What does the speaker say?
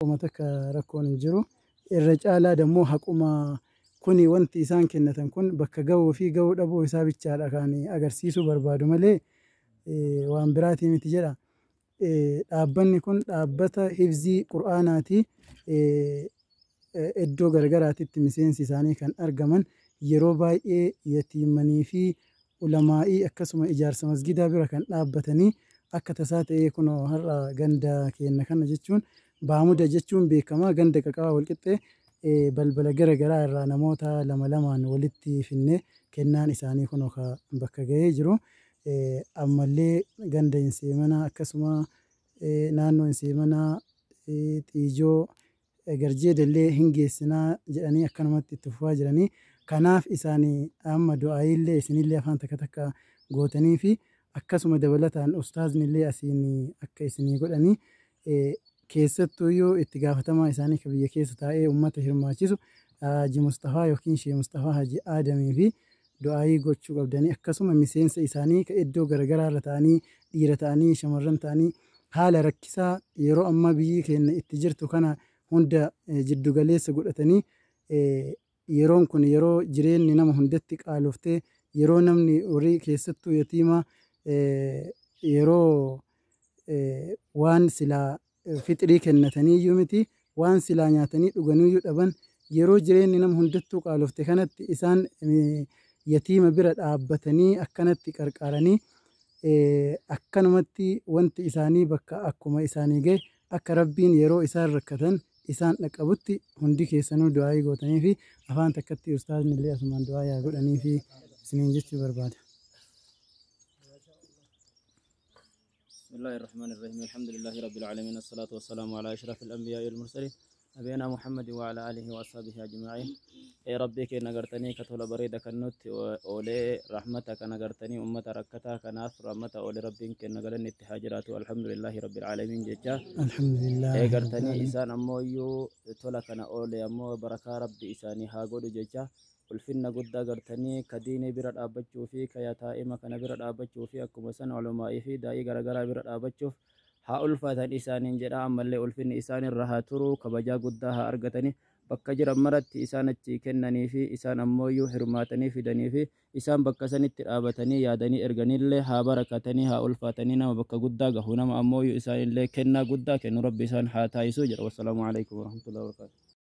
ومتك ركون الجرو الرجال دمو حكومة كوني وانت إنسان كنتن كون بك جو في جو أبو يسابي تشارع كاني أجر سيسو بربادو ملي وان براتي متجرا أبني كون أبتا حفظي قرآناتي إدو غرغراتي تمسين سيساني كان أرجمن يروباي يتيمني في علمائي أكسم إجارة مسجدا برا كان أبتني أكتسات كنو هرا جندا كينا كان جتشون بعمودة جتشون بكما جندا كاكا والكتة بلبل غرغرا الرانا موتا لما لما ولدتي فيني كنان إساني كنو خا بكا جيجرو أما اللي جندا إنسيمنا أكسما نانو إنسيمنا تيجو garjeeda illee hin geessinaa jedhanii akkanumatti itti fufaa jiranii kanaaf isaanii amma du'aayillee isinillee afaan takka takka gootanii fi akkasuma dabalataan ustaazni illee asiin akka isinii godhanii keessattuuyyuu itti gaafatamaa isaanii ka biyya keessa taa'ee ummata hirmaachisu Haji Mustafaa yookiin Shee Mustafaa Haji Aadamii fi du'aayii gochuu qabdanii akkasuma miseensa isaanii ka iddoo garagaraa irra ta'anii dhiira ta'anii shamarran ta'anii haala rakkisaa yeroo ammaa biyyi keenya itti jirtu kana hunda jiddu galeessa godhatanii yeroon kun yeroo jireenyi nama hundatti qaaloftee yeroo namni horii keessattuu yatiima yeroo waan silaa fixrii kennatanii iyyuu miti waan silaa nyaatanii dhuganii iyyuu dhaban yeroo jireenyi nama hundattuu qaalofte kanatti isaan yatiima bira dhaabbatanii akkanatti qarqaaranii akkanumatti wanti isaanii bakka akkuma isaanii gahe akka rabbiin yeroo isaan rakkatan isaan dhaqqabutti hundi keessanuu du'aayii gootanii fi afaan takkatti ustaazni illee asumaan du'aayaa godhanii fi isiniin jechuu barbaada. بسم الله الرحمن الرحيم الحمد لله رب العالمين الصلاة والسلام على أشرف الأنبياء والمرسلين نبينا محمد وعلى آله وأصحابه أجمعين يا ربي كي نغرتني كتول بريدة كنوت أولي رحمتك نغرتني أمة ركتا كناف رحمة أولي ربي كي نغرني اتحاجرات والحمد لله رب العالمين ججا الحمد لله غرتني إسان أمو يو تولا كان أولي أمو بركة ربي إساني هاقود ججا ulfinna guddaa gartanii ka diinii bira dhaabbachuu fi ka yataa'ima kana bira dhaabbachuu fi akkuma san ulumaa'ii fi daa'ii garagaraa bira dhaabbachuuf haa ulfaatan isaaniin jedha ammallee ulfinni isaanirra haa turu kabajaa guddaa haa argatanii bakka jiran maratti isaan achi kennanii fi isaan ammooyyuu hirmaatanii fidanii fi isaan bakka sanitti dhaabatanii yaadanii erganillee haa barakatanii haa ulfaatanii nama bakka guddaa gahu nama ammooyyuu isaanillee kennaa guddaa kennu rabbi isaan haa taayisuu jedha. Wassalaamu alaikum warahmatullahi wabarakatuh.